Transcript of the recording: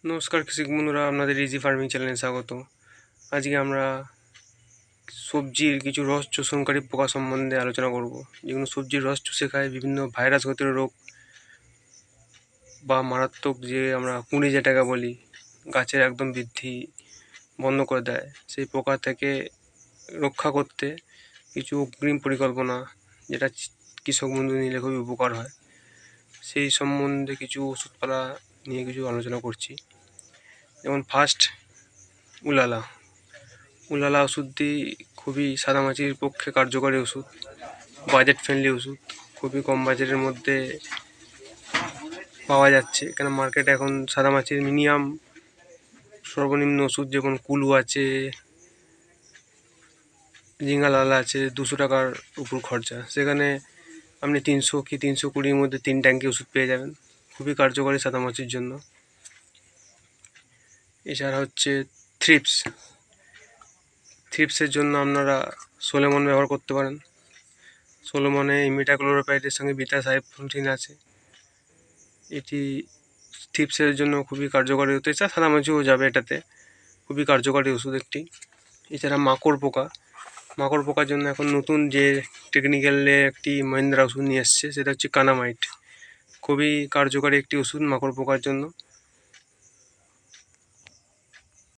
নমস্কার কৃষক বন্ধুরা, আপনাদের ইজি ফার্মিং চ্যানেলে স্বাগত। আজকে আমরা সবজির কিছু রস শোষণকারী পোকা সম্বন্ধে আলোচনা করব, যেগুলো সবজির রস চুষে খায়, বিভিন্ন ভাইরাসগত রোগ বা মারাত্মক যে আমরা কুঁড়ি যেটাকে বলি, গাছের একদম বৃদ্ধি বন্ধ করে দেয়, সেই পোকা থেকে রক্ষা করতে কিছু অগ্রিম পরিকল্পনা, যেটা কৃষক বন্ধু নিলে খুবই উপকার হয়, সেই সম্বন্ধে কিছু ওষুধপালা নিয়ে কিছু আলোচনা করছি। যেমন ফার্স্ট, উলালা উলালা ওষুধটি খুবই সাদামাছির পক্ষে কার্যকরী ওষুধ, বাজেট ফ্রেন্ডলি ওষুধ, খুবই কম বাজেটের মধ্যে পাওয়া যাচ্ছে। কেন মার্কেটে এখন সাদামাছির মিনিমাম সর্বনিম্ন ওষুধ যেমন কুলু আছে, জিঙ্গালালা আছে, 200 টাকার উপর খরচা, সেখানে আপনি 300 কি 320-র মধ্যে 3 ট্যাঙ্কি ওষুধ পেয়ে যাবেন, খুবই কার্যকরী সাদামাছির জন্য। এছাড়া হচ্ছে থ্রিপসের জন্য আপনারা সোলেমন ব্যবহার করতে পারেন। সোলেমনে ইমিডাক্লোরোপাইডের সঙ্গে বিটা সাইফ্লোথিন আছে, এটি থ্রিপসের জন্য খুবই কার্যকরী হতে, এছাড়া সাদামাছিও যাবে, এটাতে খুবই কার্যকরী ওষুধ একটি। এছাড়া মাকড় পোকার জন্য এখন নতুন যে টেকনিক্যালে একটি মহিন্দ্রা ওষুধ নিয়ে এসছে, সেটা হচ্ছে কানামাইট, খুবই কার্যকরী একটি ওষুধ মাকড় পোকার জন্য।